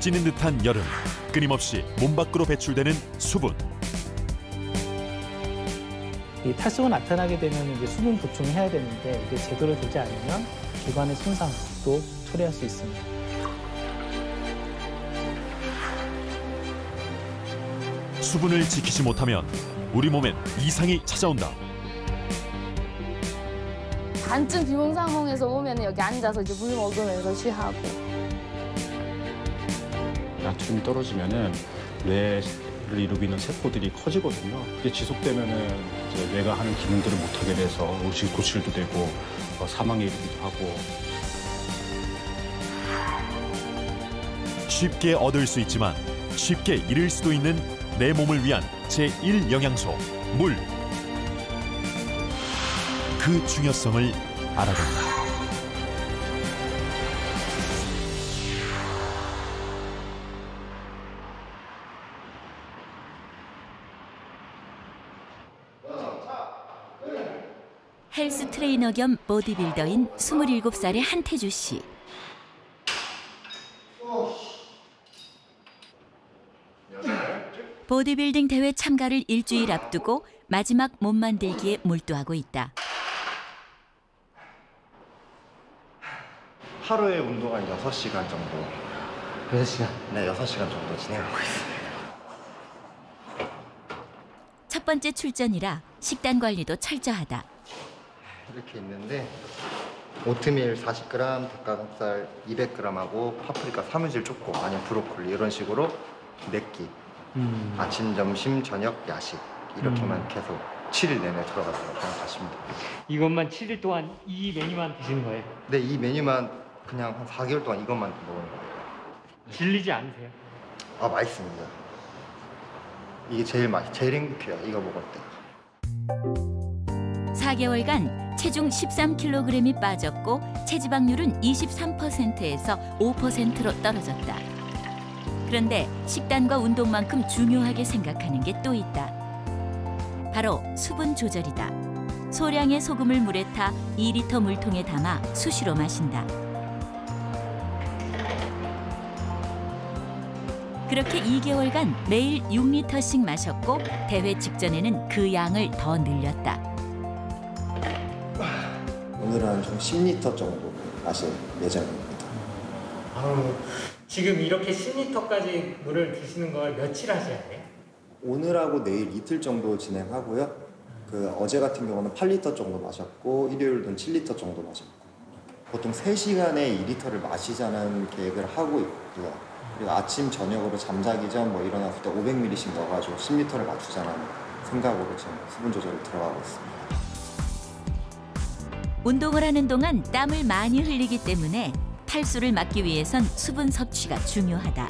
찌는 듯한 여름, 끊임없이 몸 밖으로 배출되는 수분. 이 탈수가 나타나게 되면 이제 수분 보충을 해야 되는데 이게 제대로 되지 않으면 기관의 손상도 초래할 수 있습니다. 수분을 지키지 못하면 우리 몸엔 이상이 찾아온다. 반쯤 비몽사몽해서 오면 여기 앉아서 이제 물 먹으면서 쉬하고. 나트륨이 떨어지면은 뇌를 이루고 있는 세포들이 커지거든요. 그게 지속되면은 이제 뇌가 하는 기능들을 못하게 돼서 의식 고칠도 되고 사망에 이르기도 하고. 쉽게 얻을 수 있지만 쉽게 잃을 수도 있는 내 몸을 위한 제1영양소, 물. 그 중요성을 알아본다. 헬스 트레이너 겸 보디빌더인 27살의 한태주 씨. 보디빌딩 대회 참가를 일주일 앞두고 마지막 몸 만들기에 몰두하고 있다. 하루에 운동 한 6시간 정도. 6시간? 네, 6시간 정도 진행하고 있습니다. 첫 번째 출전이라 식단 관리도 철저하다. 이렇게 있는데 오트밀 40g, 닭가슴살 200g하고 파프리카 3유질 조금, 아니면 브로콜리 이런 식으로 4끼. 아침, 점심, 저녁, 야식 이렇게만 계속 7일 내내 들어가도록 생각하십니다. 이것만 7일 동안 이 메뉴만 드시는 거예요? 네, 이 메뉴만 그냥 한 4개월 동안 이것만 먹는 거예요. 질리지 않으세요? 아, 맛있습니다. 이게 제일 행복해요, 이거 먹을 때. 4개월간 체중 13kg이 빠졌고 체지방률은 23%에서 5%로 떨어졌다. 그런데 식단과 운동만큼 중요하게 생각하는 게 또 있다. 바로 수분 조절이다. 소량의 소금을 물에 타 2리터 물통에 담아 수시로 마신다. 그렇게 2개월간 매일 6리터씩 마셨고 대회 직전에는 그 양을 더 늘렸다. 오늘은 좀 10리터 정도 마실 예정입니다. 지금 이렇게 10리터까지 물을 드시는 걸 며칠 하셔야 돼요? 오늘하고 내일 이틀 정도 진행하고요. 어제 같은 경우는 8리터 정도 마셨고 일요일은 7리터 정도 마셨고 보통 3시간에 2리터를 마시자는 계획을 하고 있고요. 그리고 아침 저녁으로 잠자기 전 일어났을 때 500ml씩 넣어가지고 10리터를 맞추자는 생각으로 지금 수분 조절을 들어가고 있습니다. 운동을 하는 동안 땀을 많이 흘리기 때문에 탈수를 막기 위해선 수분 섭취가 중요하다.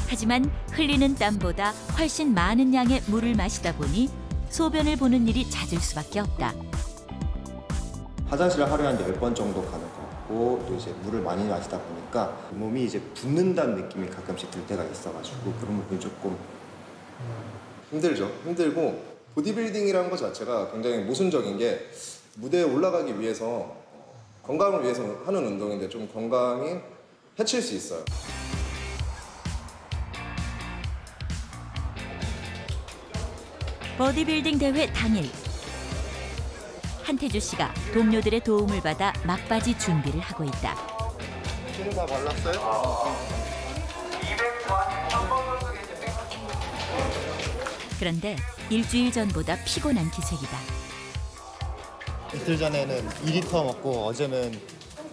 하지만 흘리는 땀보다 훨씬 많은 양의 물을 마시다 보니 소변을 보는 일이 잦을 수밖에 없다. 화장실을 하루에 한 10번 정도 가는 것 같고 또 이제 물을 많이 마시다 보니까 몸이 이제 붓는다는 느낌이 가끔씩 들 때가 있어가지고 그런 부분이 조금 힘들죠. 힘들고 보디빌딩이라는 것 자체가 굉장히 모순적인 게 무대에 올라가기 위해서 건강을 위해서 하는 운동인데 좀 건강이 해칠 수 있어요. 보디빌딩 대회 당일 한태주 씨가 동료들의 도움을 받아 막바지 준비를 하고 있다. 손을 다 발랐어요? 그런데 일주일 전보다 피곤한 기색이다. 이틀 전에는 2리터 먹고 어제는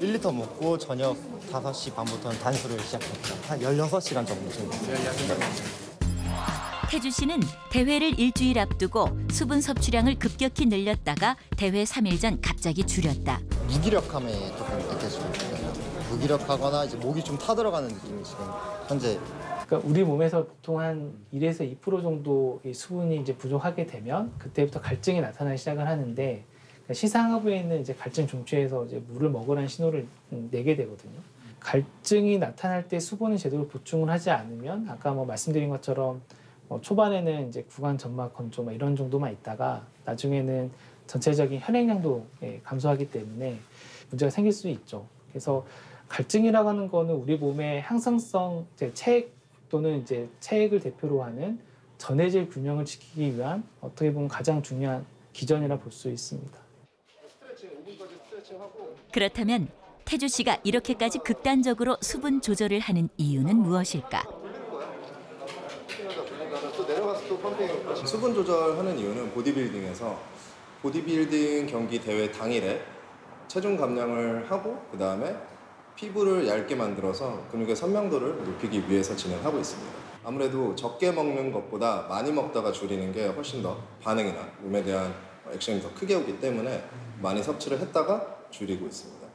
1리터 먹고 저녁 5시 반부터는 단수를 시작했죠. 한 16시간 정도 됐어요. 태주 씨는 대회를 일주일 앞두고 수분 섭취량을 급격히 늘렸다가 대회 3일 전 갑자기 줄였다. 무기력함에 조금 느껴지고 있어요. 무기력하거나 이제 목이 좀 타들어가는 느낌이 지금 현재. 그러니까 우리 몸에서 보통 한 1에서 2% 정도 이 수분이 이제 부족하게 되면 그때부터 갈증이 나타나기 시작을 하는데 시상하부에 이제 갈증 중추에서 이제 물을 먹으라는 신호를 내게 되거든요. 갈증이 나타날 때 수분을 제대로 보충을 하지 않으면 아까 말씀드린 것처럼 초반에는 이제 구강 점막 건조 이런 정도만 있다가 나중에는 전체적인 혈액량도 감소하기 때문에 문제가 생길 수 있죠. 그래서 갈증이라고 하는 거는 우리 몸의 항상성 체액 또는 이제 체액을 대표로 하는 전해질 균형을 지키기 위한 어떻게 보면 가장 중요한 기전이라 볼 수 있습니다. 그렇다면 태주 씨가 이렇게까지 극단적으로 수분 조절을 하는 이유는 무엇일까? 수분 조절하는 이유는 보디빌딩에서 보디빌딩 경기 대회 당일에 체중 감량을 하고 그 다음에 피부를 얇게 만들어서 근육의 선명도를 높이기 위해서 진행하고 있습니다. 아무래도 적게 먹는 것보다 많이 먹다가 줄이는 게 훨씬 더 반응이나 몸에 대한 액션이 더 크게 오기 때문에 많이 섭취를 했다가 줄이고 있습니다.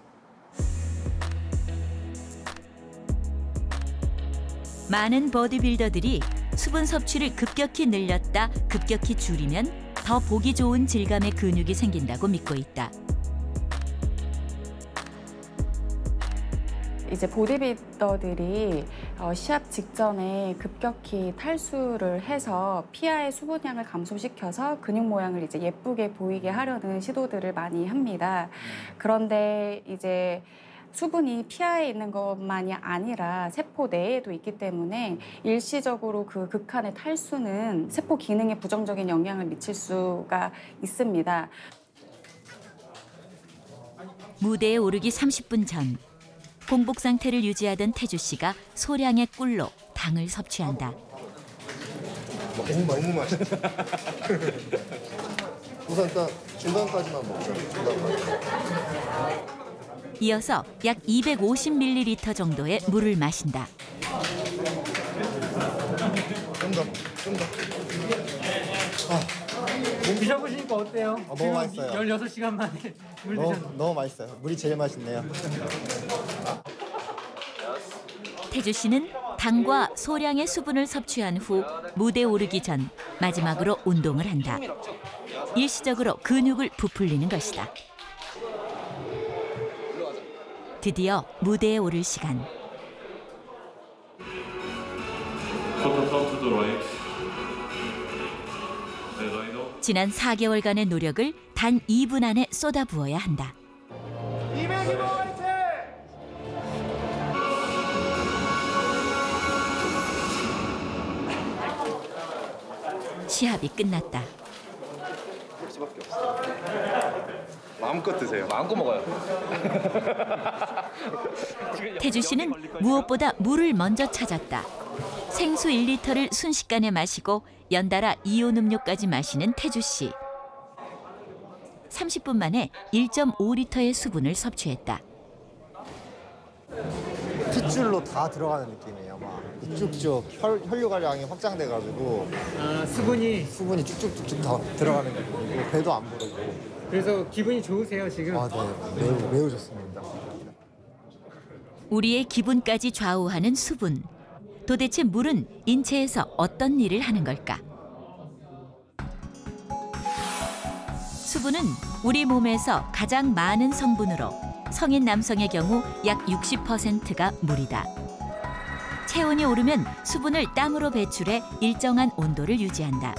많은 보디빌더들이 수분 섭취를 급격히 늘렸다, 급격히 줄이면 더 보기 좋은 질감의 근육이 생긴다고 믿고 있다. 이제 보디빌더들이 시합 직전에 급격히 탈수를 해서 피하의 수분량을 감소시켜서 근육 모양을 이제 예쁘게 보이게 하려는 시도들을 많이 합니다. 그런데 이제 수분이 피하에 있는 것만이 아니라 세포 내에도 있기 때문에 일시적으로 그 극한의 탈수는 세포 기능에 부정적인 영향을 미칠 수가 있습니다. 무대에 오르기 30분 전, 공복 상태를 유지하던 태주 씨가 소량의 꿀로 당을 섭취한다. 너무 맛있어. 우선 일단 중간까지만 먹자. 이어서 약 250ml 정도의 물을 마신다. 좀 더. 드셔보시니까 어때요? 너무 맛있어요. 16시간 만에 물 드셨는데. 너무 맛있어요. 물이 제일 맛있네요. 태주 씨는 당과 소량의 수분을 섭취한 후 무대 오르기 전 마지막으로 운동을 한다. 일시적으로 근육을 부풀리는 것이다. 드디어 무대에 오를 시간. 지난 4개월간의 노력을 단 2분 안에 쏟아부어야 한다. 시합이 끝났다. 마음껏 드세요. 마음껏 먹어요. 태주 씨는 무엇보다 물을 먼저 찾았다. 생수 1리터를 순식간에 마시고 연달아 이온 음료까지 마시는 태주 씨. 30분 만에 1.5리터의 수분을 섭취했다. 핏줄로 다 들어가는 느낌이에요. 막 쭉쭉 혈류관량이 확장돼가지고 수분이 쭉쭉쭉쭉 다 들어가는 느낌이고 배도 안 부르고. 그래서 기분이 좋으세요 지금? 네, 매우 좋습니다. 우리의 기분까지 좌우하는 수분. 도대체 물은 인체에서 어떤 일을 하는 걸까? 수분은 우리 몸에서 가장 많은 성분으로 성인 남성의 경우 약 60%가 물이다. 체온이 오르면 수분을 땀으로 배출해 일정한 온도를 유지한다.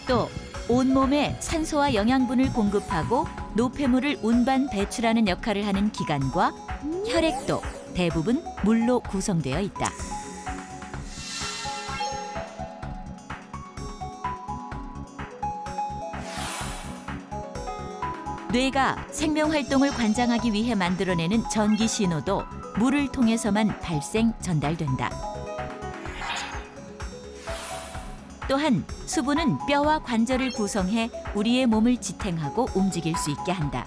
또 온몸에 산소와 영양분을 공급하고 노폐물을 운반 배출하는 역할을 하는 기관과 혈액도 대부분 물로 구성되어 있다. 뇌가 생명활동을 관장하기 위해 만들어내는 전기 신호도 물을 통해서만 발생, 전달된다. 또한 수분은 뼈와 관절을 구성해 우리의 몸을 지탱하고 움직일 수 있게 한다.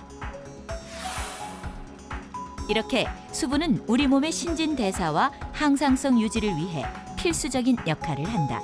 이렇게 수분은 우리 몸의 신진대사와 항상성 유지를 위해 필수적인 역할을 한다.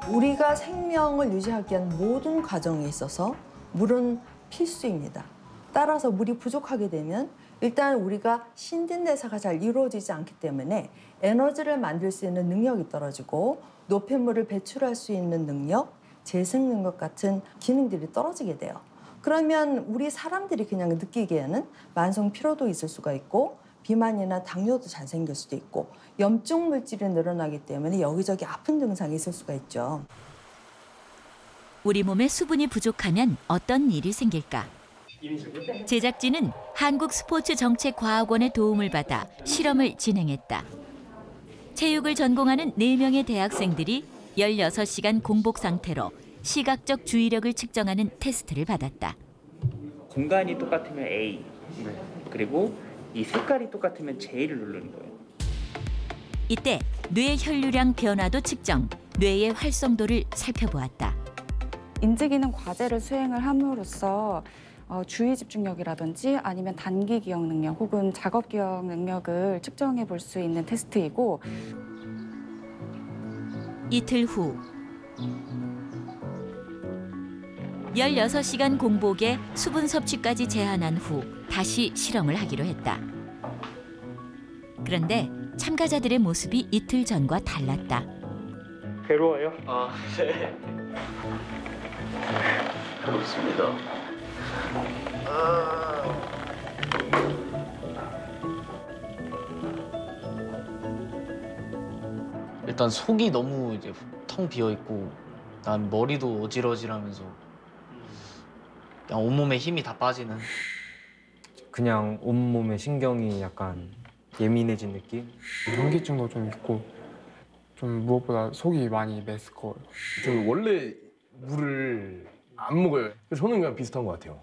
우리가 생명을 유지하기 위한 모든 과정에 있어서 물은 필수입니다. 따라서 물이 부족하게 되면 일단 우리가 신진대사가 잘 이루어지지 않기 때문에 에너지를 만들 수 있는 능력이 떨어지고 노폐물을 배출할 수 있는 능력, 재생 능력 같은 기능들이 떨어지게 돼요. 그러면 우리 사람들이 그냥 느끼기에는 만성 피로도 있을 수가 있고 비만이나 당뇨도 잘 생길 수도 있고 염증 물질이 늘어나기 때문에 여기저기 아픈 증상이 있을 수가 있죠. 우리 몸에 수분이 부족하면 어떤 일이 생길까? 제작진은 한국스포츠정책과학원의 도움을 받아 실험을 진행했다. 체육을 전공하는 4명의 대학생들이 16시간 공복 상태로 시각적 주의력을 측정하는 테스트를 받았다. 공간이 똑같으면 A, 그리고 이 색깔이 똑같으면 J를 누르는 거예요. 이때 뇌 혈류량 변화도 측정, 뇌의 활성도를 살펴보았다. 인지기능 과제를 수행을 함으로써 주의 집중력이라든지 아니면 단기 기억 능력 혹은 작업 기억 능력을 측정해 볼 수 있는 테스트이고, 이틀 후 16시간 공복에 수분 섭취까지 제한한 후 다시 실험을 하기로 했다. 그런데 참가자들의 모습이 이틀 전과 달랐다. 괴로워요? 네. 그렇습니다. 일단 속이 너무 이제 텅 비어 있고, 난 머리도 어질어질하면서 그냥 온몸에 힘이 다 빠지는. 그냥 온몸에 신경이 약간 예민해진 느낌? 현기증도 좀 있고 좀 무엇보다 속이 많이 맸을 거예요. 저는 원래 물을 안 먹어요. 저는 그냥 비슷한 것 같아요.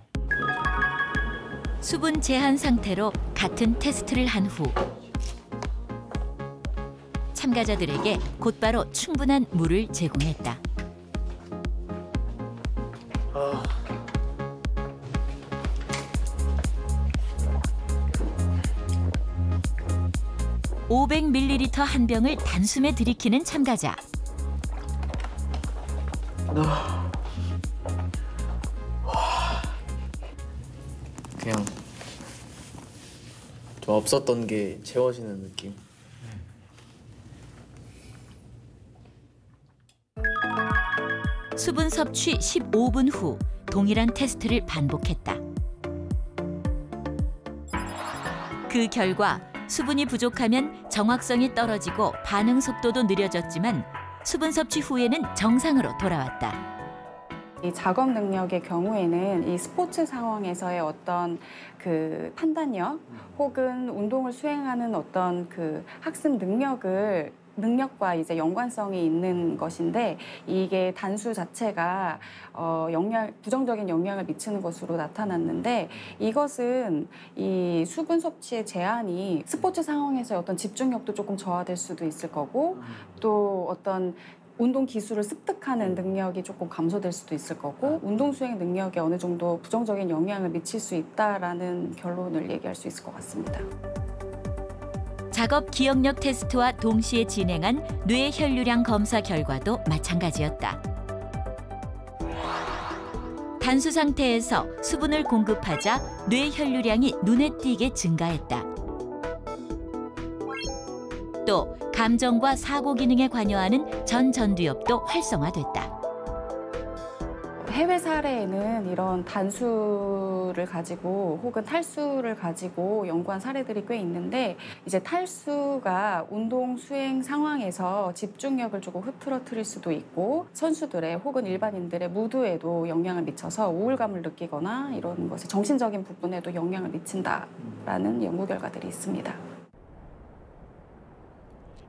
수분 제한 상태로 같은 테스트를 한 후 참가자들에게 곧바로 충분한 물을 제공했다. 아. (500ml) 한 병을 단숨에 들이키는 참가자. 그냥 좀 없었던 게 채워지는 느낌. 수분 섭취 15분 후 동일한 테스트를 반복했다. 그 결과 수분이 부족하면 정확성이 떨어지고 반응 속도도 느려졌지만 수분 섭취 후에는 정상으로 돌아왔다. 이 작업 능력의 경우에는 이 스포츠 상황에서의 어떤 그 판단력 혹은 운동을 수행하는 어떤 그 학습 능력과 이제 연관성이 있는 것인데, 이게 단수 자체가 부정적인 영향을 미치는 것으로 나타났는데, 이것은 이 수분 섭취의 제한이 스포츠 상황에서의 어떤 집중력도 조금 저하될 수도 있을 거고, 또 어떤 운동 기술을 습득하는 능력이 조금 감소될 수도 있을 거고, 운동 수행 능력에 어느 정도 부정적인 영향을 미칠 수 있다라는 결론을 얘기할 수 있을 것 같습니다. 작업 기억력 테스트와 동시에 진행한 뇌 혈류량 검사 결과도 마찬가지였다. 단수 상태에서 수분을 공급하자 뇌 혈류량이 눈에 띄게 증가했다. 또 감정과 사고 기능에 관여하는 전두엽도 활성화됐다. 해외 사례에는 이런 단수를 가지고 혹은 탈수를 가지고 연구한 사례들이 꽤 있는데, 이제 탈수가 운동 수행 상황에서 집중력을 조금 흐트러뜨릴 수도 있고, 선수들의 혹은 일반인들의 무드에도 영향을 미쳐서 우울감을 느끼거나 이런 것에 정신적인 부분에도 영향을 미친다라는 연구 결과들이 있습니다.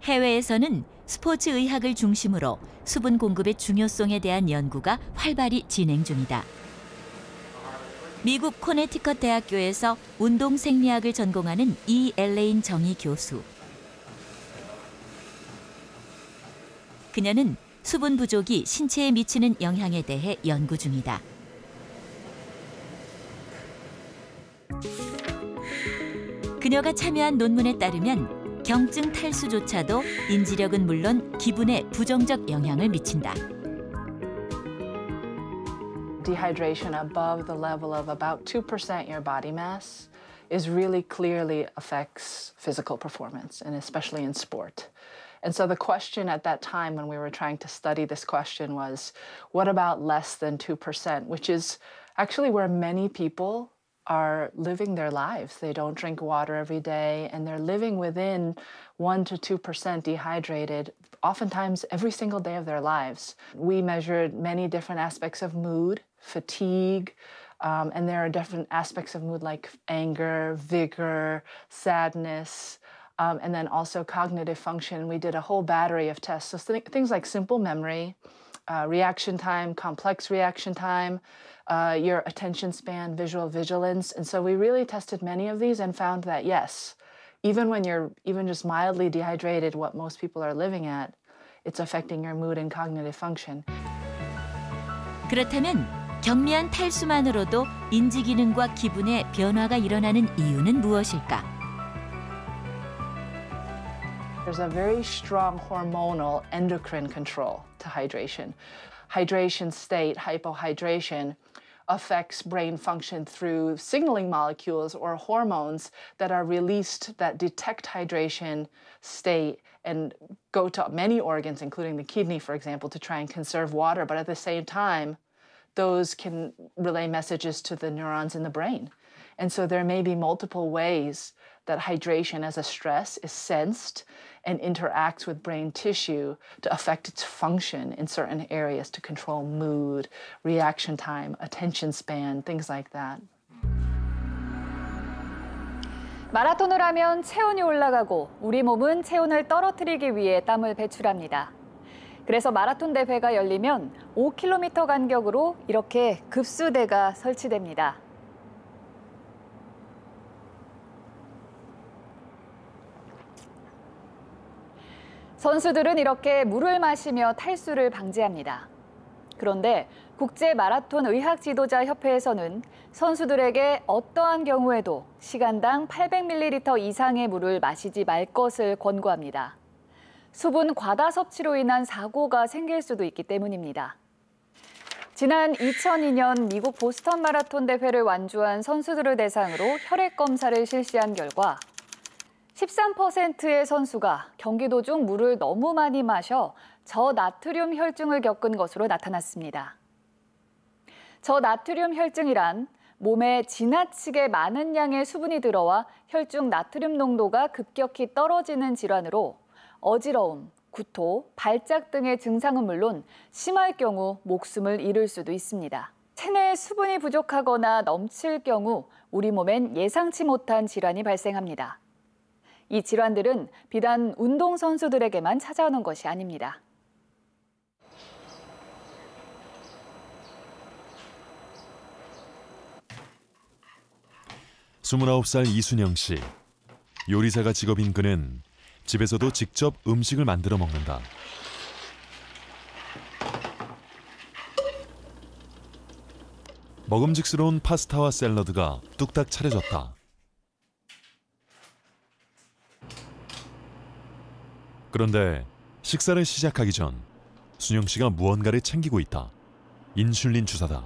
해외에서는 스포츠 의학을 중심으로 수분 공급의 중요성에 대한 연구가 활발히 진행 중이다. 미국 코네티컷 대학교에서 운동 생리학을 전공하는 엘레인 정희 교수. 그녀는 수분 부족이 신체에 미치는 영향에 대해 연구 중이다. 그녀가 참여한 논문에 따르면 경증 탈수조차도 인지력은 물론 기분에 부정적 영향을 미친다. Dehydration above the level of about 2% your body mass is really clearly affects physical performance, and especially in sport. And so the question at that time when we were trying to study this question was, what about less than 2%, which is actually where many people are living their lives. They don't drink water every day, and they're living within 1 to 2% dehydrated oftentimes every single day of their lives. We measured many different aspects of mood, fatigue, and there are different aspects of mood like anger, vigor, sadness, and then also cognitive function. We did a whole battery of tests. So things like simple memory, reaction time, complex reaction time, your attention span, visual vigilance. And so we really tested many of these and found that, yes, even when you're even just mildly dehydrated, what most people are living at, it's affecting your mood and cognitive function. 그렇다면 경미한 탈수만으로도 인지 기능과 기분의 변화가 일어나는 이유는 무엇일까? There's a very strong hormonal endocrine control to hydration. Hydration state, hypohydration, affects brain function through signaling molecules or hormones that are released that detect hydration state and go to many organs, including the kidney, for example, to try and conserve water. But at the same time, those can relay messages to the neurons in the brain. And so there may be multiple ways that hydration as a stress is sensed and interacts with brain tissue to affect its function in certain areas to control mood, reaction time, attention span, things like that. 마라톤을 하면 체온이 올라가고 우리 몸은 체온을 떨어뜨리기 위해 땀을 배출합니다. 그래서 마라톤 대회가 열리면 5km 간격으로 이렇게 급수대가 설치됩니다. 선수들은 이렇게 물을 마시며 탈수를 방지합니다. 그런데 국제 마라톤 의학 지도자 협회에서는 선수들에게 어떠한 경우에도 시간당 800ml 이상의 물을 마시지 말 것을 권고합니다. 수분 과다 섭취로 인한 사고가 생길 수도 있기 때문입니다. 지난 2002년 미국 보스턴 마라톤 대회를 완주한 선수들을 대상으로 혈액 검사를 실시한 결과 13%의 선수가 경기 도중 물을 너무 많이 마셔 저나트륨 혈증을 겪은 것으로 나타났습니다. 저나트륨 혈증이란 몸에 지나치게 많은 양의 수분이 들어와 혈중 나트륨 농도가 급격히 떨어지는 질환으로 어지러움, 구토, 발작 등의 증상은 물론 심할 경우 목숨을 잃을 수도 있습니다. 체내에 수분이 부족하거나 넘칠 경우 우리 몸엔 예상치 못한 질환이 발생합니다. 이 질환들은 비단 운동선수들에게만 찾아오는 것이 아닙니다. 스물아홉 살 이순영 씨. 요리사가 직업인 그는 집에서도 직접 음식을 만들어 먹는다. 먹음직스러운 파스타와 샐러드가 뚝딱 차려졌다. 그런데 식사를 시작하기 전 순영 씨가 무언가를 챙기고 있다. 인슐린 주사다.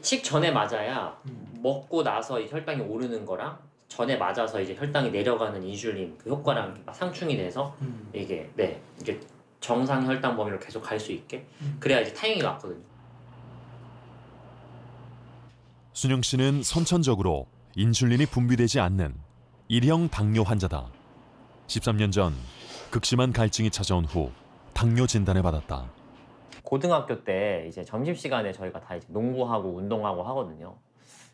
식전에 맞아야 먹고 나서 혈당이 오르는 거랑 전에 맞아서 이제 혈당이 내려가는 인슐린 그 효과랑 상충이 돼서 이게 정상 혈당 범위로 계속 갈 수 있게 그래야 이제 타이밍이 맞거든요. 순영 씨는 선천적으로 인슐린이 분비되지 않는 1형 당뇨 환자다. 13년 전 극심한 갈증이 찾아온 후 당뇨 진단을 받았다. 고등학교 때 이제 점심시간에 저희가 다 이제 농구하고 운동하고 하거든요.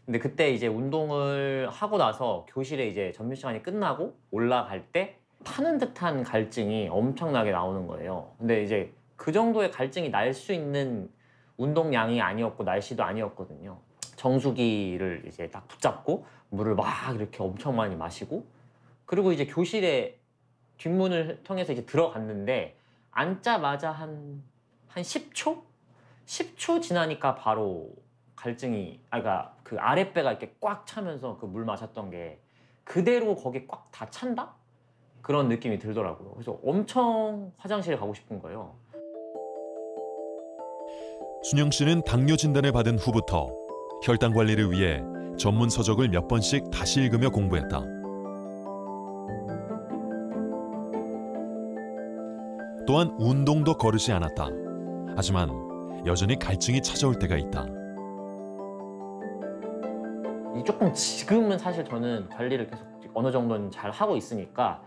근데 그때 이제 운동을 하고 나서 교실에 이제 점심시간이 끝나고 올라갈 때 파는 듯한 갈증이 엄청나게 나오는 거예요. 근데 이제 그 정도의 갈증이 날 수 있는 운동량이 아니었고 날씨도 아니었거든요. 정수기를 이제 딱 붙잡고 물을 막 이렇게 엄청 많이 마시고 그리고 이제 교실에 뒷문을 통해서 이제 들어갔는데 앉자마자 한 10초? 10초 지나니까 바로 갈증이 그러니까 그 아랫배가 이렇게 꽉 차면서 그 물 마셨던 게 그대로 거기에 꽉 다 찬다? 그런 느낌이 들더라고요. 그래서 엄청 화장실에 가고 싶은 거예요. 순영 씨는 당뇨 진단을 받은 후부터 혈당 관리를 위해 전문 서적을 몇 번씩 다시 읽으며 공부했다. 또한 운동도 거르지 않았다. 하지만 여전히 갈증이 찾아올 때가 있다. 조금 지금은 사실 저는 관리를 계속 어느 정도는 잘 하고 있으니까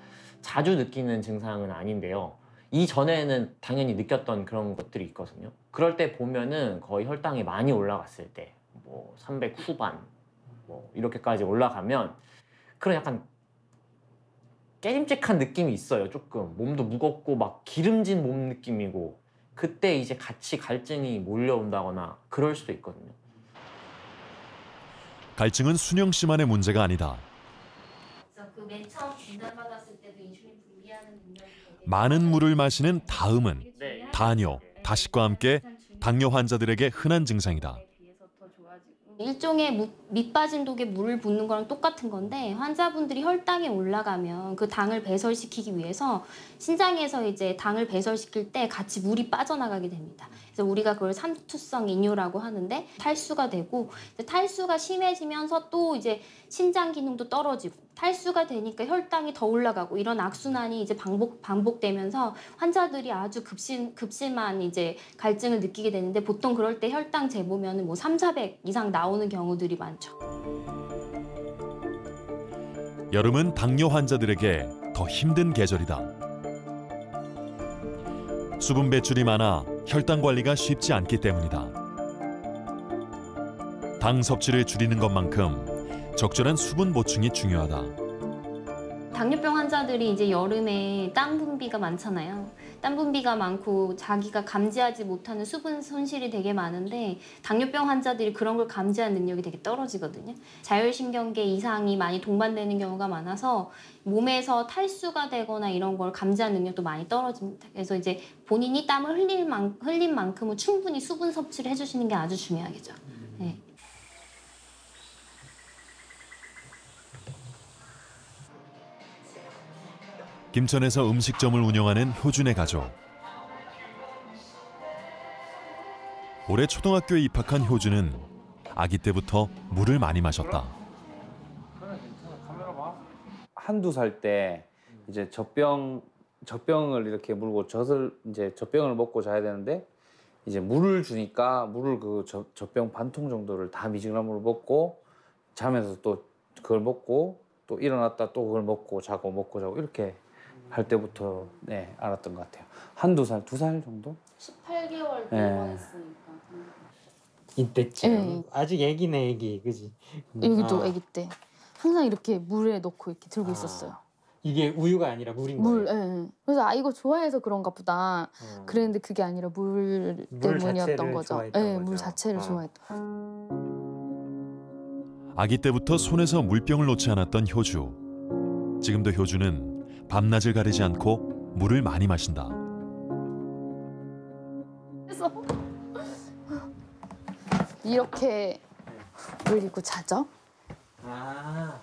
자주 느끼는 증상은 아닌데요. 이전에는 당연히 느꼈던 그런 것들이 있거든요. 그럴 때 보면은 거의 혈당이 많이 올라갔을 때, 뭐 300 후반, 뭐 이렇게까지 올라가면 그런 약간 깨림직한 느낌이 있어요. 조금 몸도 무겁고 막 기름진 몸 느낌이고, 그때 이제 같이 갈증이 몰려온다거나 그럴 수도 있거든요. 갈증은 순영 씨만의 문제가 아니다. 그 맨 처음 진단받았을 때도 인슐린 분비하는 능력이 많은 물을 마시는 다음은 다뇨, 다식과 함께 당뇨 환자들에게 흔한 증상이다. 일종의 밑 빠진 독에 물을 붓는 거랑 똑같은 건데, 환자분들이 혈당이 올라가면 그 당을 배설시키기 위해서 신장에서 이제 당을 배설시킬 때 같이 물이 빠져나가게 됩니다. 그래서 우리가 그걸 삼투성 이뇨라고 하는데, 탈수가 되고, 탈수가 심해지면서 또 이제 신장 기능도 떨어지고, 탈수가 되니까 혈당이 더 올라가고, 이런 악순환이 이제 반복되면서 환자들이 아주 급심한 이제 갈증을 느끼게 되는데, 보통 그럴 때 혈당 재보면 뭐 3, 400 이상 나오는 경우들이 많죠. 여름은 당뇨 환자들에게 더 힘든 계절이다. 수분 배출이 많아 혈당 관리가 쉽지 않기 때문이다. 당 섭취를 줄이는 것만큼 적절한 수분 보충이 중요하다. 당뇨병 환자들이 이제 여름에 땀 분비가 많잖아요. 땀 분비가 많고 자기가 감지하지 못하는 수분 손실이 되게 많은데, 당뇨병 환자들이 그런 걸 감지하는 능력이 되게 떨어지거든요. 자율신경계 이상이 많이 동반되는 경우가 많아서 몸에서 탈수가 되거나 이런 걸 감지하는 능력도 많이 떨어집니다. 그래서 이제 본인이 땀을 흘린 만큼은 충분히 수분 섭취를 해주시는 게 아주 중요하겠죠. 네. 김천에서 음식점을 운영하는 효준의 가족. 올해 초등학교에 입학한 효준은 아기 때부터 물을 많이 마셨다. 한두 살 때 이제 젖병을 이렇게 물고 이제 젖병을 먹고 자야 되는데, 이제 물을 주니까 물을 그 젖병 반통 정도를 다 미지근한 먹고 자면서 또 그걸 먹고 또 일어났다 또 그걸 먹고 자고 이렇게 할 때부터 네, 알았던 것 같아요. 한두 살, 2살 정도? 18개월 때 네. 입원했으니까. 이때쯤. 네. 아직 애기네, 애기. 그지? 여기도 아. 아기 때 항상 이렇게 물에 넣고 이렇게 들고 있었어요. 이게 우유가 아니라 물인 물, 거예요? 예. 그래서 이거 좋아해서 그런가 보다. 그랬는데 그게 아니라 물 때문이었던 자체를 거죠. 좋아했던 예, 거죠. 물 자체를 좋아했던. 아기 때부터 손에서 물병을 놓지 않았던 효주. 지금도 효주는 밤낮을 가리지 않고 물을 많이 마신다. 그래서 이렇게 올리고 자죠. 아.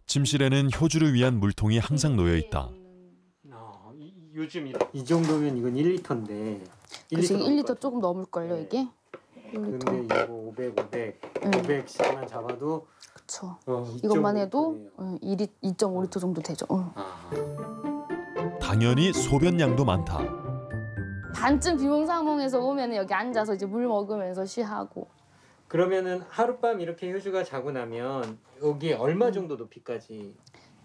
침실에는 효주를 위한 물통이 항상 놓여 있다. 요즘 이 정도면 이건 1리터인데. 지금 1리터 조금 넘을걸요, 이게? 1리터. 근데 이거 500, 500씩만 잡아도. 그쵸. 이것만 해도 2.5리터 정도 되죠. 당연히 소변량도 많다. 반쯤 비몽사몽해서 오면 여기 앉아서 이제 물 먹으면서 쉬하고. 그러면은 하룻밤 이렇게 효주가 자고 나면 여기 얼마 정도 높이까지?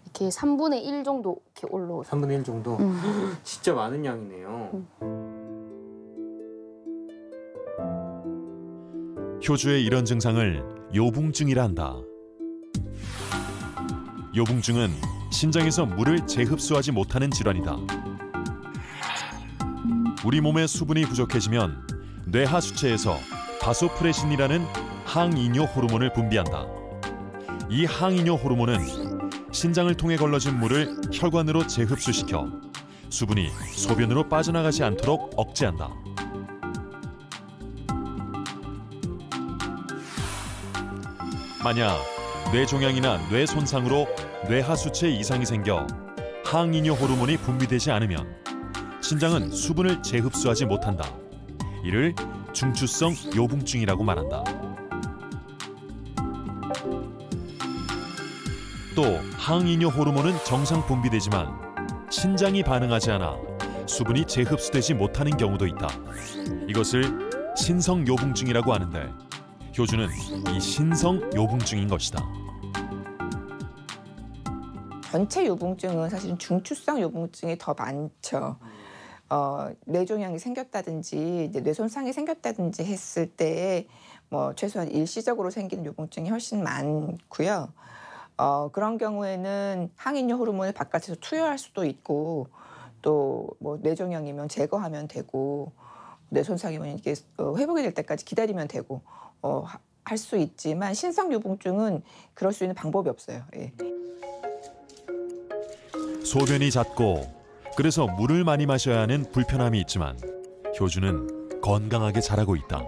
이렇게 3분의 1 정도 이렇게 올라오죠. 3분의 1 정도? 진짜 많은 양이네요. 효주의 이런 증상을 요붕증이라 한다. 요붕증은 신장에서 물을 재흡수하지 못하는 질환이다. 우리 몸의 수분이 부족해지면 뇌하수체에서 바소프레신이라는 항이뇨 호르몬을 분비한다. 이 항이뇨 호르몬은 신장을 통해 걸러진 물을 혈관으로 재흡수시켜 수분이 소변으로 빠져나가지 않도록 억제한다. 만약 뇌종양이나 뇌 손상으로 뇌하수체 이상이 생겨 항이뇨 호르몬이 분비되지 않으면 신장은 수분을 재흡수하지 못한다. 이를 중추성 요붕증이라고 말한다. 또 항이뇨 호르몬은 정상 분비되지만 신장이 반응하지 않아 수분이 재흡수되지 못하는 경우도 있다. 이것을 신성 요붕증이라고 하는데 효주는 이 신성 요붕증인 것이다. 전체 유붕증은 사실은 중추성 유붕증이 더 많죠. 뇌종양이 생겼다든지 이제 뇌 손상이 생겼다든지 했을 때 뭐 최소한 일시적으로 생기는 유붕증이 훨씬 많고요. 그런 경우에는 항인류 호르몬을 바깥에서 투여할 수도 있고 또 뭐 뇌종양이면 제거하면 되고 뇌 손상이면 이게 회복이 될 때까지 기다리면 되고 할 수 있지만 신성 유붕증은 그럴 수 있는 방법이 없어요. 예. 소변이 잦고 그래서 물을 많이 마셔야 하는 불편함이 있지만 효주는 건강하게 자라고 있다.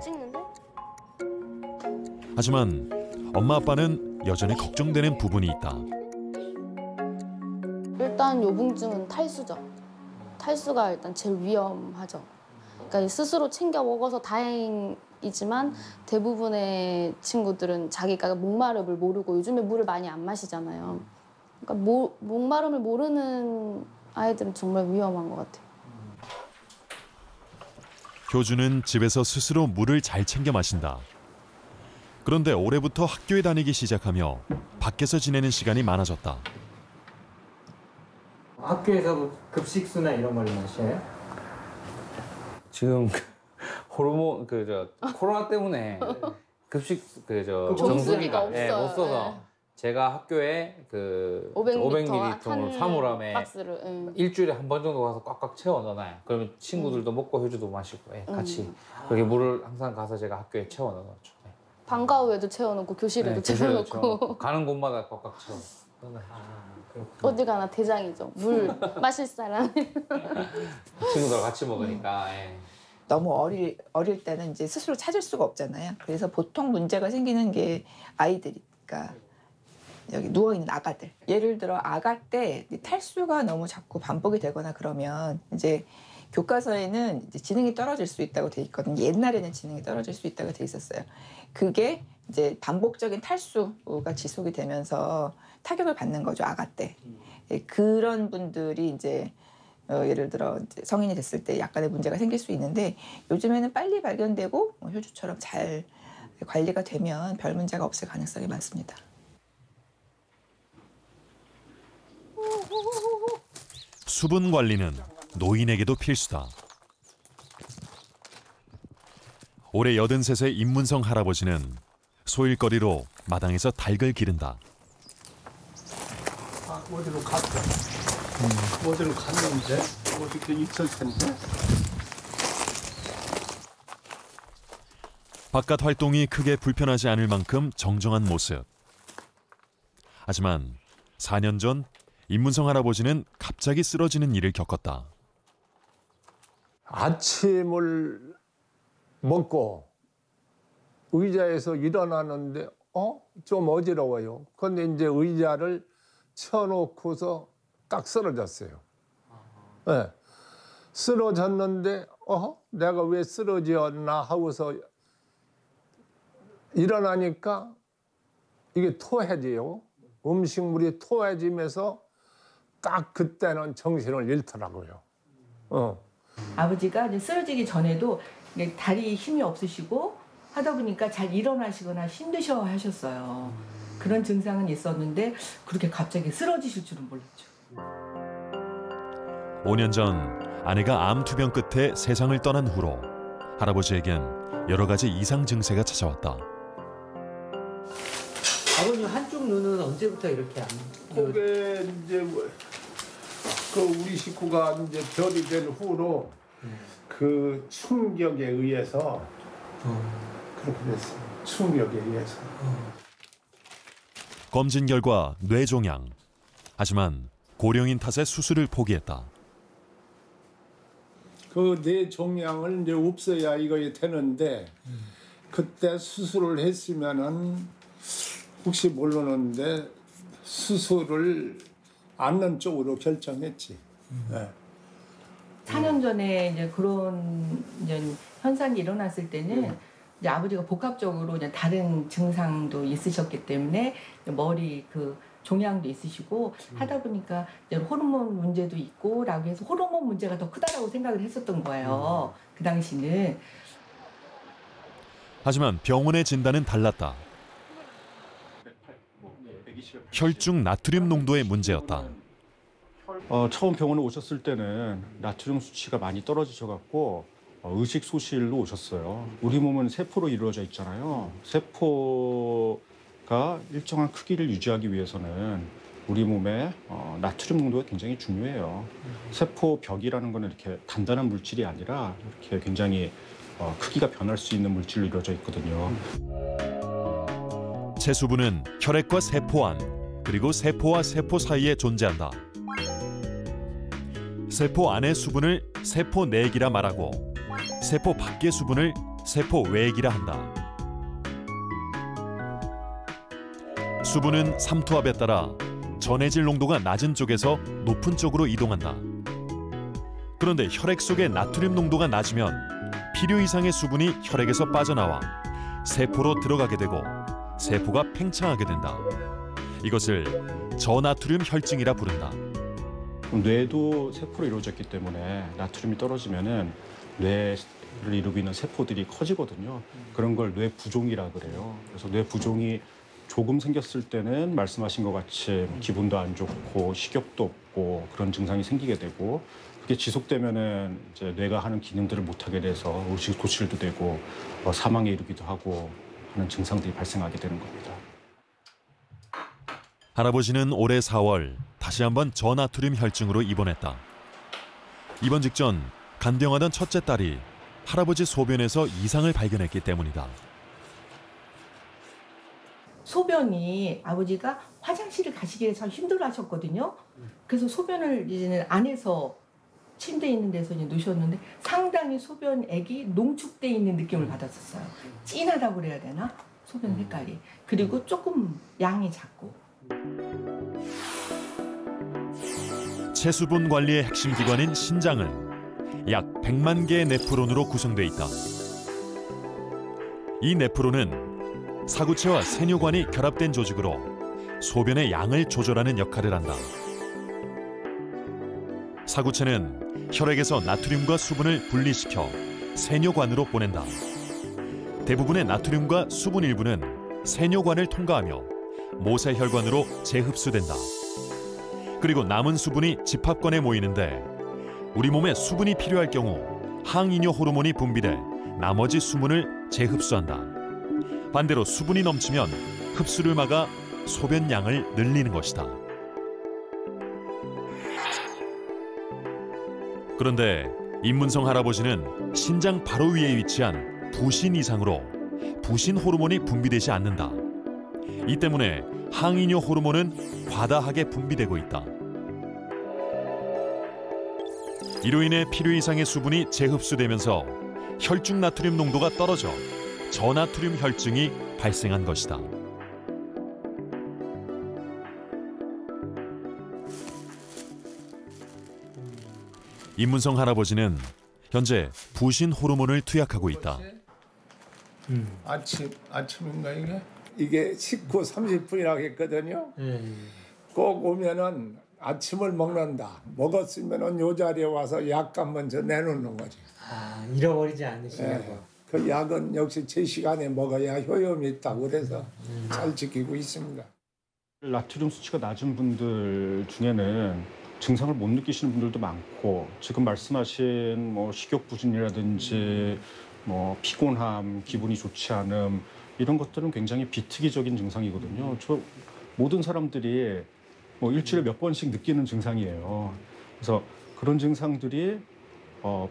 하지만 엄마 아빠는 여전히 걱정되는 부분이 있다. 일단 요붕증은 탈수죠. 탈수가 일단 제일 위험하죠. 그러니까 스스로 챙겨 먹어서 다행이지만 대부분의 친구들은 자기가 목마름을 모르고 요즘에 물을 많이 안 마시잖아요. 그러니까 목마름을 모르는 아이들은 정말 위험한 것 같아요. 효주는 집에서 스스로 물을 잘 챙겨 마신다. 그런데 올해부터 학교에 다니기 시작하며 밖에서 지내는 시간이 많아졌다. 학교에서 급식수나 이런 걸 마셔요? 지금 호르몬 코로나 때문에 급식 정수기가 못 써서 제가 학교에 500ml 통을 사물함에 일주일에 한 번 정도 가서 꽉꽉 채워 넣어놔요. 그러면 친구들도 먹고 효주도 마시고 같이 그렇게 물을 항상 가서 제가 학교에 채워 넣어놓죠. 방과 후에도 채워놓고 교실에도 채워놓고 가는 곳마다 꽉꽉 채워. 어디 가나 대장이죠. 물 마실 사람. 친구들 같이 먹으니까. 너무 어릴 때는 이제 스스로 찾을 수가 없잖아요. 그래서 보통 문제가 생기는 게 아이들이니까 여기 누워있는 아가들. 예를 들어 아가 때 탈수가 너무 자꾸 반복이 되거나 그러면 이제 교과서에는 이제 지능이 떨어질 수 있다고 돼 있거든요. 옛날에는 지능이 떨어질 수 있다고 돼 있었어요. 그게 이제 반복적인 탈수가 지속이 되면서 타격을 받는 거죠, 아가 때. 그런 분들이 이제 예를 들어 이제 성인이 됐을 때 약간의 문제가 생길 수 있는데 요즘에는 빨리 발견되고 효주처럼 잘 관리가 되면 별 문제가 없을 가능성이 많습니다. 수분 관리는 노인에게도 필수다. 올해 83세 임문성 할아버지는 소일거리로 마당에서 닭을 기른다. 어디로 갔어? 어디로 갔는데? 어디 있을 텐데? 바깥 활동이 크게 불편하지 않을 만큼 정정한 모습. 하지만 4년 전 임문성 할아버지는 갑자기 쓰러지는 일을 겪었다. 아침을 먹고 의자에서 일어나는데 좀 어지러워요. 근데 이제 의자를 쳐놓고서 딱 쓰러졌어요. 네. 쓰러졌는데 내가 왜 쓰러졌나 하고서 일어나니까 이게 토해져요. 음식물이 토해지면서 딱 그때는 정신을 잃더라고요. 아버지가 이제 쓰러지기 전에도 다리 힘이 없으시고 하다 보니까 잘 일어나시거나 힘드셔 하셨어요. 그런 증상은 있었는데 그렇게 갑자기 쓰러지실 줄은 몰랐죠. 5년 전 아내가 암 투병 끝에 세상을 떠난 후로 할아버지에겐 여러 가지 이상 증세가 찾아왔다. 아버님 한쪽 눈은 언제부터 이렇게 안? 그게 이제 그 우리 식구가 이제 별이 된 후로 그 충격에 의해서 그렇게 됐어요. 충격에 의해서. 검진 결과 뇌종양. 하지만 고령인 탓에 수술을 포기했다. 그 뇌종양을 이제 없어야 이거 되는데 그때 수술을 했으면은 혹시 모르는데 수술을 않는 쪽으로 결정했지. 네. 4년 전에 이제 그런 이제 현상이 일어났을 때는 이제 아버지가 복합적으로 이제 다른 증상도 있으셨기 때문에 머리 종양도 있으시고 하다 보니까 이제 호르몬 문제도 있고라고 해서 호르몬 문제가 더 크다라고 생각을 했었던 거예요. 그 당시는. 하지만 병원의 진단은 달랐다. 혈중 나트륨 농도의 문제였다. 처음 병원에 오셨을 때는 나트륨 수치가 많이 떨어지셔갖고 의식 소실로 오셨어요. 우리 몸은 세포로 이루어져 있잖아요. 세포가 일정한 크기를 유지하기 위해서는 우리 몸에 나트륨 농도가 굉장히 중요해요. 세포 벽이라는 거는 이렇게 단단한 물질이 아니라 이렇게 굉장히 크기가 변할 수 있는 물질로 이루어져 있거든요. 체수분은 혈액과 세포 안, 그리고 세포와 세포 사이에 존재한다. 세포 안의 수분을 세포 내액이라 말하고 세포 밖의 수분을 세포 외액이라 한다. 수분은 삼투압에 따라 전해질 농도가 낮은 쪽에서 높은 쪽으로 이동한다. 그런데 혈액 속의 나트륨 농도가 낮으면 필요 이상의 수분이 혈액에서 빠져나와 세포로 들어가게 되고 세포가 팽창하게 된다. 이것을 저나트륨 혈증이라 부른다. 뇌도 세포로 이루어져 있기 때문에 나트륨이 떨어지면은 뇌를 이루고 있는 세포들이 커지거든요. 그런 걸 뇌 부종이라 그래요. 그래서 뇌 부종이 조금 생겼을 때는 말씀하신 것 같이 기분도 안 좋고 식욕도 없고 그런 증상이 생기게 되고, 그게 지속되면은 이제 뇌가 하는 기능들을 못하게 돼서 의식 도출도 되고 사망에 이르기도 하고 하는 증상들이 발생하게 되는 겁니다. 할아버지는 올해 4월 다시 한번 저나트륨 혈증으로 입원했다. 입원 직전 간병하던 첫째 딸이 할아버지 소변에서 이상을 발견했기 때문이다. 소변이 아버지가 화장실을 가시기 위해서 힘들어하셨거든요. 그래서 소변을 이제는 안에서 침대에 있는 데서 이제 놓으셨는데 상당히 소변액이 농축돼 있는 느낌을 받았었어요. 진하다고 그래야 되나? 소변 색깔이. 그리고 조금 양이 작고. 체수분 관리의 핵심 기관인 신장은 약 100만 개의 네프론으로 구성돼 있다. 이 네프론은 사구체와 세뇨관이 결합된 조직으로 소변의 양을 조절하는 역할을 한다. 사구체는 혈액에서 나트륨과 수분을 분리시켜 세뇨관으로 보낸다. 대부분의 나트륨과 수분 일부는 세뇨관을 통과하며 모세혈관으로 재흡수된다. 그리고 남은 수분이 집합관에 모이는데 우리 몸에 수분이 필요할 경우 항이뇨 호르몬이 분비돼 나머지 수분을 재흡수한다. 반대로 수분이 넘치면 흡수를 막아 소변량을 늘리는 것이다. 그런데 임문성 할아버지는 신장 바로 위에 위치한 부신 이상으로 부신 호르몬이 분비되지 않는다. 이 때문에 항이뇨 호르몬은 과다하게 분비되고 있다. 이로 인해 필요 이상의 수분이 재흡수되면서 혈중 나트륨 농도가 떨어져 저나트륨 혈증이 발생한 것이다. 임문성 할아버지는 현재 부신 호르몬을 투약하고 있다. 아침인가 이게? 이게 식후 30분이라고 했거든요. 꼭 오면은 아침을 먹는다. 먹었으면은 요 자리에 와서 약간 먼저 내놓는 거지. 아, 잃어버리지 않으시냐고. 그 약은 역시 제 시간에 먹어야 효용이 있다고 그래서 잘 지키고 있습니다. 나트륨 수치가 낮은 분들 중에는 증상을 못 느끼시는 분들도 많고, 지금 말씀하신 뭐 식욕 부진이라든지 뭐 피곤함, 기분이 좋지 않음, 이런 것들은 굉장히 비특이적인 증상이거든요. 모든 사람들이 뭐 일주일에 몇 번씩 느끼는 증상이에요. 그래서 그런 증상들이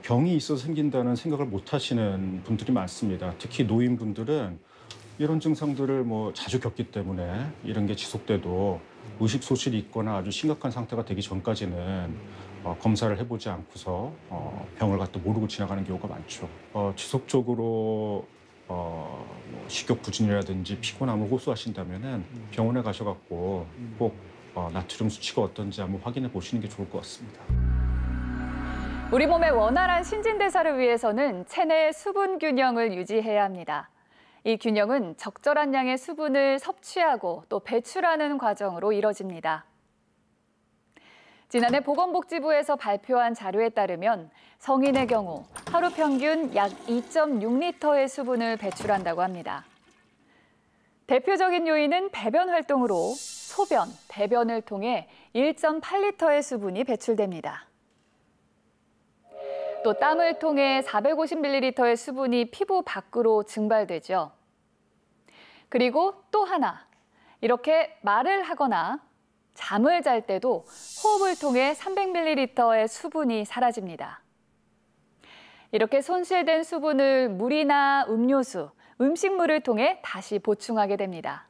병이 있어서 생긴다는 생각을 못 하시는 분들이 많습니다. 특히 노인분들은 이런 증상들을 뭐 자주 겪기 때문에 이런 게 지속돼도 의식 소실이 있거나 아주 심각한 상태가 되기 전까지는 검사를 해보지 않고서 병을 갖다 모르고 지나가는 경우가 많죠. 지속적으로 뭐 식욕 부진이라든지 피곤함을 호소하신다면은 병원에 가셔갖고 꼭 나트륨 수치가 어떤지 한번 확인해 보시는 게 좋을 것 같습니다. 우리 몸의 원활한 신진대사를 위해서는 체내 수분 균형을 유지해야 합니다. 이 균형은 적절한 양의 수분을 섭취하고 또 배출하는 과정으로 이뤄집니다. 지난해 보건복지부에서 발표한 자료에 따르면 성인의 경우 하루 평균 약 2.6리터의 수분을 배출한다고 합니다. 대표적인 요인은 배변 활동으로 소변, 대변을 통해 1.8리터의 수분이 배출됩니다. 또 땀을 통해 450ml의 수분이 피부 밖으로 증발되죠. 그리고 또 하나, 이렇게 말을 하거나 잠을 잘 때도 호흡을 통해 300ml의 수분이 사라집니다. 이렇게 손실된 수분을 물이나 음료수, 음식물을 통해 다시 보충하게 됩니다.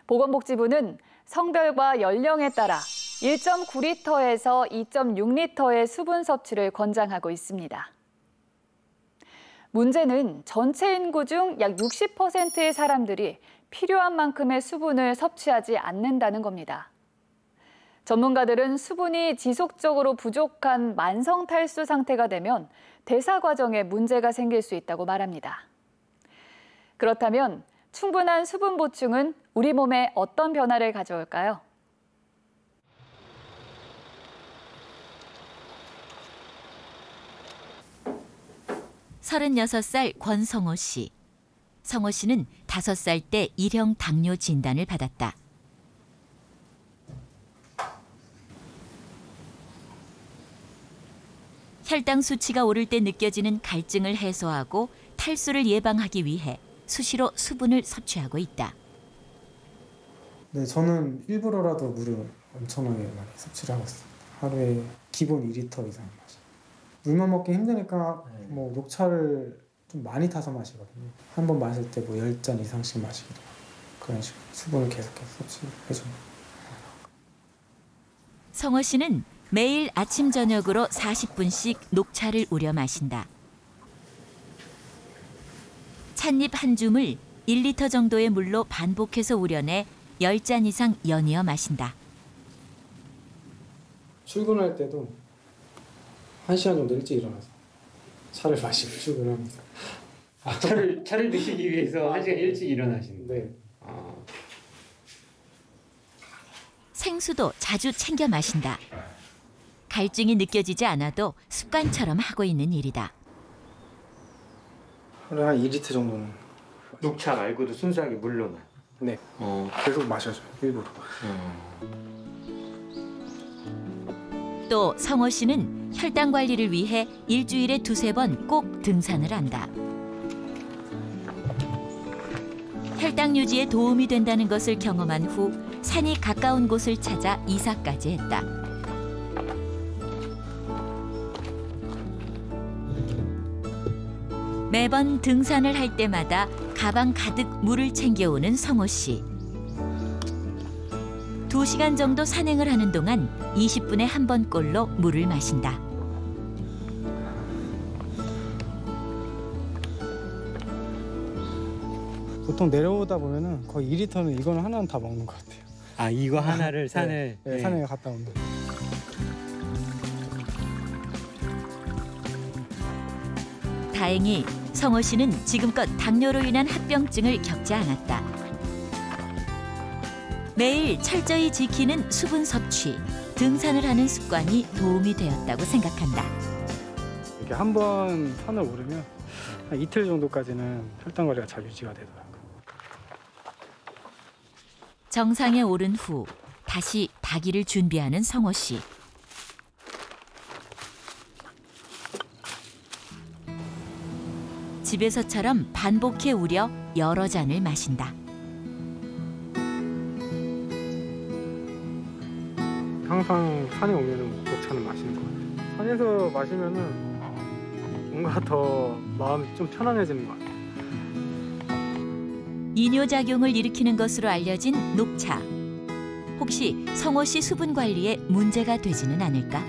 보건복지부는 성별과 연령에 따라 1.9리터에서 2.6리터의 수분 섭취를 권장하고 있습니다. 문제는 전체 인구 중 약 60%의 사람들이 필요한 만큼의 수분을 섭취하지 않는다는 겁니다. 전문가들은 수분이 지속적으로 부족한 만성 탈수 상태가 되면 대사 과정에 문제가 생길 수 있다고 말합니다. 그렇다면 충분한 수분 보충은 우리 몸에 어떤 변화를 가져올까요? (36살) 권성호 씨. 성호 씨는 5살 때 1형 당뇨 진단을 받았다. 혈당 수치가 오를 때 느껴지는 갈증을 해소하고 탈수를 예방하기 위해 수시로 수분을 섭취하고 있다. 네, 저는 일부러라도 물을 엄청나게 많이 섭취를 하고 있습니다. 하루에 기본 2리터 이상 마셔요. 물만 먹기 힘드니까 뭐 녹차를 좀 많이 타서 마시거든요. 한 번 마실 때 뭐 10잔 이상씩 마시기도 하고 그런 식으로 수분을 계속해서 섭취해줍니다. 성호 씨는 매일 아침 저녁으로 40분씩 녹차를 우려 마신다. 찻잎 한 줌을 1리터 정도의 물로 반복해서 우려내 10잔 이상 연이어 마신다. 출근할 때도 1시간 정도 일찍 일어나서 차를 마시고 출근합니다. 차를 드시기 위해서 1시간 일찍 일어나시는 거예요? 네. 생수도 자주 챙겨 마신다. 갈증이 느껴지지 않아도 습관처럼 하고 있는 일이다. 하루에 한 2리터 정도는. 녹차 말고도 순수하게 물로만? 네. 계속 마셔줘요, 일부러. 또 성호 씨는 혈당 관리를 위해 일주일에 2~3번 꼭 등산을 한다. 혈당 유지에 도움이 된다는 것을 경험한 후 산이 가까운 곳을 찾아 이사까지 했다. 매번 등산을 할 때마다 가방 가득 물을 챙겨오는 성호 씨. 2시간 정도 산행을 하는 동안 20분에 한 번꼴로 물을 마신다. 보통 내려오다 보면은 거의 2리터는 이거는 하나는 다 먹는 것 같아요. 아, 이거 하나를 산을? 네, 산에 갔다 온다. 다행히 성호 씨는 지금껏 당뇨로 인한 합병증을 겪지 않았다. 매일 철저히 지키는 수분 섭취, 등산을 하는 습관이 도움이 되었다고 생각한다. 이렇게 한 번 산을 오르면 한 이틀 정도까지는 혈당 관리가 잘 유지가 되더라고요. 정상에 오른 후 다시 다기를 준비하는 성호 씨. 집에서처럼 반복해 우려 여러 잔을 마신다. 항상 산에 오면은 녹차는 마시는 것 같아요. 산에서 마시면은 뭔가 더 마음이 좀 편안해지는 것 같아요. 이뇨작용을 일으키는 것으로 알려진 녹차. 혹시 성호 씨 수분 관리에 문제가 되지는 않을까?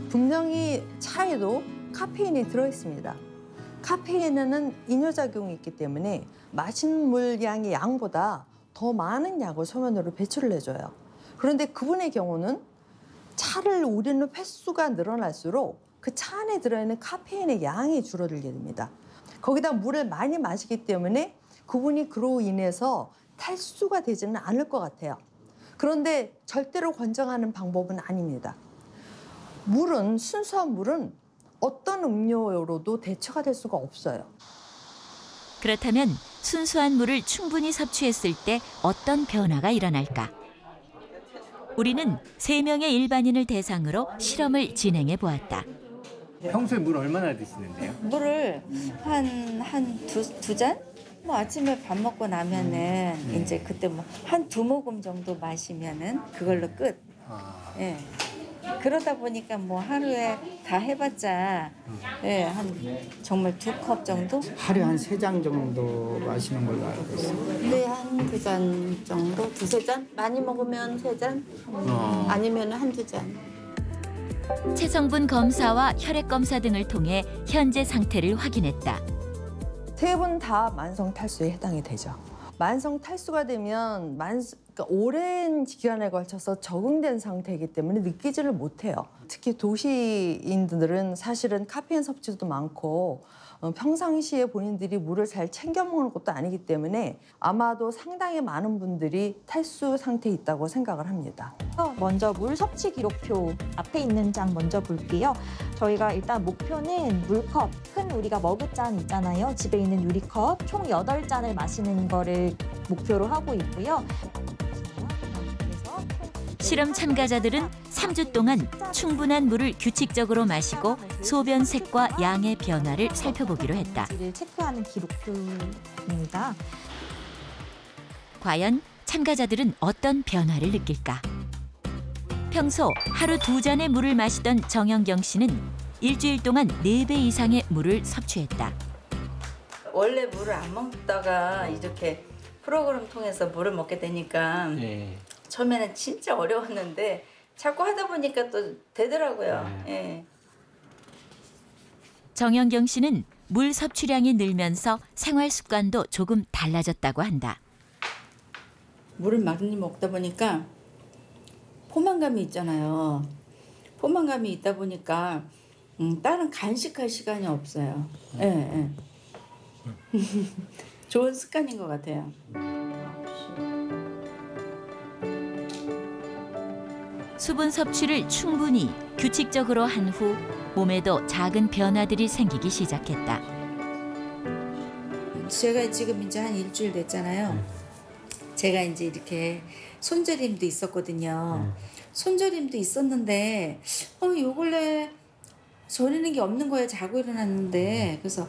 분명히 차에도 카페인이 들어있습니다. 카페인에는 이뇨작용이 있기 때문에 마신 물량의 양보다 더 많은 약을 소변으로 배출을 해줘요. 그런데 그분의 경우는 차를 우리는 횟수가 늘어날수록 그 차 안에 들어있는 카페인의 양이 줄어들게 됩니다. 거기다 물을 많이 마시기 때문에 그분이 그로 인해서 탈수가 되지는 않을 것 같아요. 그런데 절대로 권장하는 방법은 아닙니다. 물은, 순수한 물은 어떤 음료로도 대처가 될 수가 없어요. 그렇다면 순수한 물을 충분히 섭취했을 때 어떤 변화가 일어날까? 우리는 3명의 일반인을 대상으로 실험을 진행해 보았다. 평소에 물 얼마나 드시는데요? 물을 한 두 잔? 뭐 아침에 밥 먹고 나면은 이제 그때 뭐 한 2모금 정도 마시면은 그걸로 끝. 예. 그러다 보니까 뭐 하루에 다 해봤자 예, 한 정말 2컵 정도? 하루에 한 3잔 정도 마시는 걸로 알고 있어요. 네, 한 2잔 정도? 2-3잔? 많이 먹으면 3잔? 아니면 한두 잔. 체성분 검사와 혈액 검사 등을 통해 현재 상태를 확인했다. 3분 다 만성 탈수에 해당이 되죠. 만성 탈수가 되면 그러니까 오랜 기간에 걸쳐서 적응된 상태이기 때문에 느끼지를 못해요. 특히 도시인들은 사실은 카페인 섭취도 많고 평상시에 본인들이 물을 잘 챙겨 먹는 것도 아니기 때문에 아마도 상당히 많은 분들이 탈수 상태에 있다고 생각을 합니다. 먼저 물 섭취 기록표 앞에 있는 장 먼저 볼게요. 저희가 일단 목표는 물컵, 큰 우리가 머그잔 있잖아요. 집에 있는 유리컵 총 8잔을 마시는 거를 목표로 하고 있고요. 실험 참가자들은 3주 동안 충분한 물을 규칙적으로 마시고 소변 색과 양의 변화를 살펴보기로 했다. 체크하는 기록표입니다. 과연 참가자들은 어떤 변화를 느낄까? 평소 하루 2잔의 물을 마시던 정영경 씨는 일주일 동안 4배 이상의 물을 섭취했다. 원래 물을 안 먹다가 이렇게 프로그램 통해서 물을 먹게 되니까 처음에는 진짜 어려웠는데 자꾸 하다 보니까 또 되더라고요. 예. 정영경 씨는 물 섭취량이 늘면서 생활 습관도 조금 달라졌다고 한다. 물을 많이 먹다 보니까 포만감이 있잖아요. 포만감이 있다 보니까 다른 간식할 시간이 없어요. 예, 예. 좋은 습관인 것 같아요. 수분 섭취를 충분히 규칙적으로 한 후 몸에도 작은 변화들이 생기기 시작했다. 제가 지금 이제 한 일주일 됐잖아요. 제가 이제 이렇게 손저림도 있었거든요. 손저림도 있었는데 요 근래 저리는 게 없는 거예요. 자고 일어났는데 그래서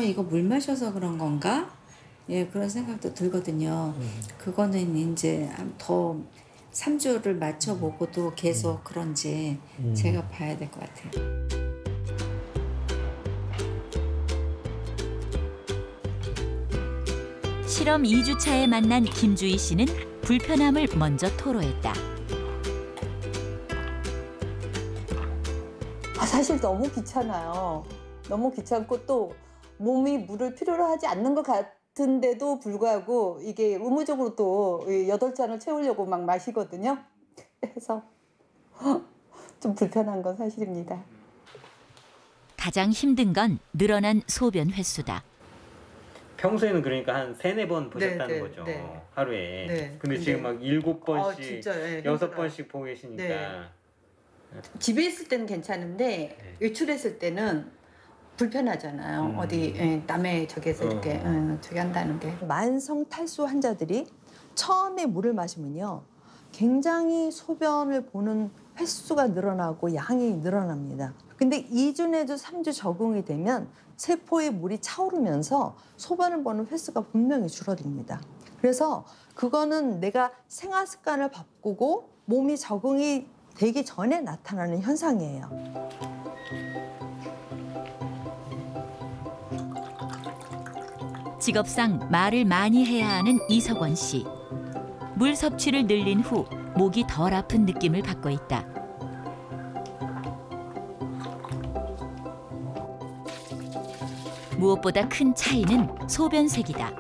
이거 물 마셔서 그런 건가? 예, 그런 생각도 들거든요. 그거는 이제 더 3주를 맞춰보고도 계속 그런지 제가 봐야 될 것 같아요. 실험 2주차에 만난 김주희 씨는 불편함을 먼저 토로했다. 사실 너무 귀찮아요. 너무 귀찮고 또 몸이 물을 필요로 하지 않는 것 같은데도 불구하고 이게 의무적으로 또 8잔을 채우려고 막 마시거든요. 그래서 좀 불편한 건 사실입니다. 가장 힘든 건 늘어난 소변 횟수다. 평소에는 그러니까 한 3-4번 보셨다는 네, 거죠. 네. 하루에. 네, 근데 지금 막 7번씩, 진짜, 6번씩 보고 계시니까. 네. 집에 있을 때는 괜찮은데 외출했을 때는 불편하잖아요. 어디 남의 저기에서 이렇게 저기 한다는 게. 만성 탈수 환자들이 처음에 물을 마시면요. 굉장히 소변을 보는 횟수가 늘어나고 양이 늘어납니다. 근데 2주 내지 3주 적응이 되면 세포에 물이 차오르면서 소변을 보는 횟수가 분명히 줄어듭니다. 그래서 그거는 내가 생활 습관을 바꾸고 몸이 적응이 되기 전에 나타나는 현상이에요. 직업상 말을 많이 해야 하는 이석원 씨. 물 섭취를 늘린 후 목이 덜 아픈 느낌을 받고 있다. 무엇보다 큰 차이는 소변색이다.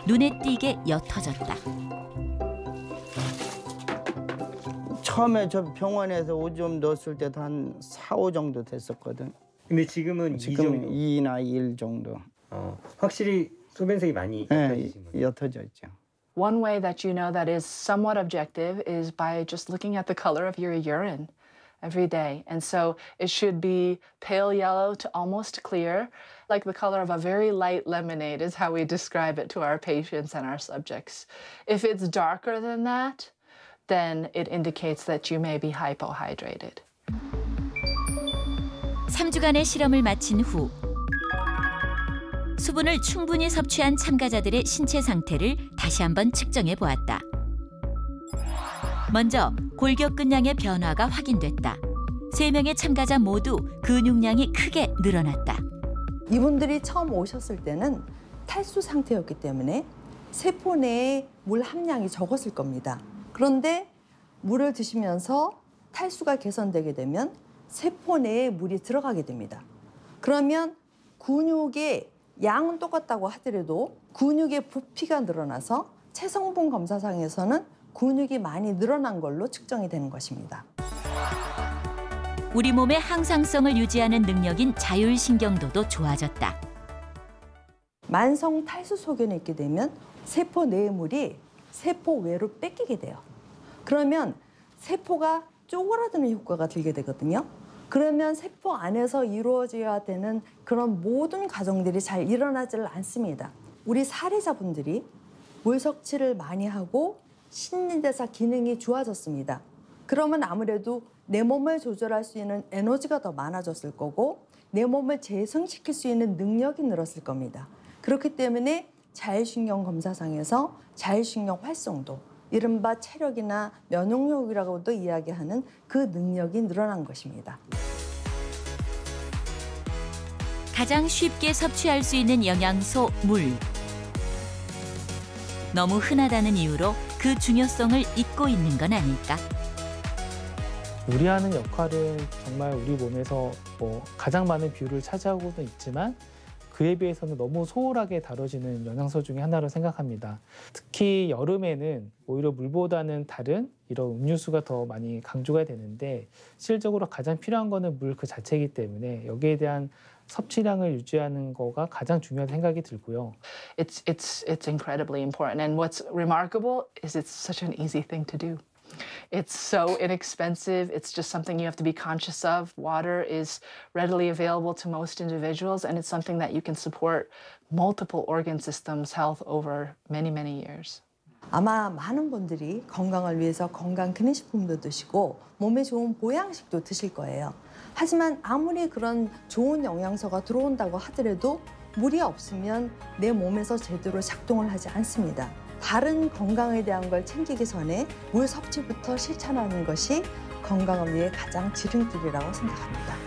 눈에 띄게 옅어졌다. 처음에 저 병원에서 오줌 넣었을 때도 한 4-5 정도 됐었거든. 근데 지금은 지금 2나 1 정도. 확실히 소변색이 많이 옅어지신 거예요? 옅어져 있죠. One way that you know that is somewhat objective is by just looking at the color of your urine. every day. And so it should be pale yellow to almost clear, like the color of a very light lemonade is how we describe it to our patients and our subjects. If it's darker than that, then it indicates that you may be hypohydrated. 3주간의 실험을 마친 후 수분을 충분히 섭취한 참가자들의 신체 상태를 다시 한번 측정해 보았다. 먼저 골격근량의 변화가 확인됐다. 3명의 참가자 모두 근육량이 크게 늘어났다. 이분들이 처음 오셨을 때는 탈수 상태였기 때문에 세포 내에 물 함량이 적었을 겁니다. 그런데 물을 드시면서 탈수가 개선되게 되면 세포 내에 물이 들어가게 됩니다. 그러면 근육의 양은 똑같다고 하더라도 근육의 부피가 늘어나서 체성분 검사상에서는 근육이 많이 늘어난 걸로 측정이 되는 것입니다. 우리 몸의 항상성을 유지하는 능력인 자율신경도도 좋아졌다. 만성 탈수 소견이 있게 되면 세포 내의 물이 세포 외로 뺏기게 돼요. 그러면 세포가 쪼그라드는 효과가 들게 되거든요. 그러면 세포 안에서 이루어져야 되는 그런 모든 과정들이 잘 일어나지를 않습니다. 우리 사례자분들이 물 섭취를 많이 하고 신진대사 기능이 좋아졌습니다. 그러면 아무래도 내 몸을 조절할 수 있는 에너지가 더 많아졌을 거고 내 몸을 재생시킬 수 있는 능력이 늘었을 겁니다. 그렇기 때문에 자율신경 검사상에서 자율신경 활성도, 이른바 체력이나 면역력이라고도 이야기하는 그 능력이 늘어난 것입니다. 가장 쉽게 섭취할 수 있는 영양소 물. 너무 흔하다는 이유로 그 중요성을 잊고 있는 건 아닐까? 물이 하는 역할은 정말 우리 몸에서 가장 많은 비율을 차지하고는 있지만 그에 비해서는 너무 소홀하게 다뤄지는 영양소 중에 하나로 생각합니다. 특히 여름에는 오히려 물보다는 다른 이런 음료수가 더 많이 강조가 되는데 실질적으로 가장 필요한 거는 물 그 자체이기 때문에 여기에 대한 섭취량을 유지하는 거가 가장 중요한 생각이 들고요. It's incredibly important, and what's remarkable is it's such an easy thing to do. It's so inexpensive. It's just something you have to be conscious of. Water is readily available to most individuals, and it's something that you can support multiple organ systems health over many, many years. 아마 많은 분들이 건강을 위해서 건강 기능식품도 드시고 몸에 좋은 보양식도 드실 거예요. 하지만 아무리 그런 좋은 영양소가 들어온다고 하더라도 물이 없으면 내 몸에서 제대로 작동을 하지 않습니다. 다른 건강에 대한 걸 챙기기 전에 물 섭취부터 실천하는 것이 건강을 위해 가장 지름길이라고 생각합니다.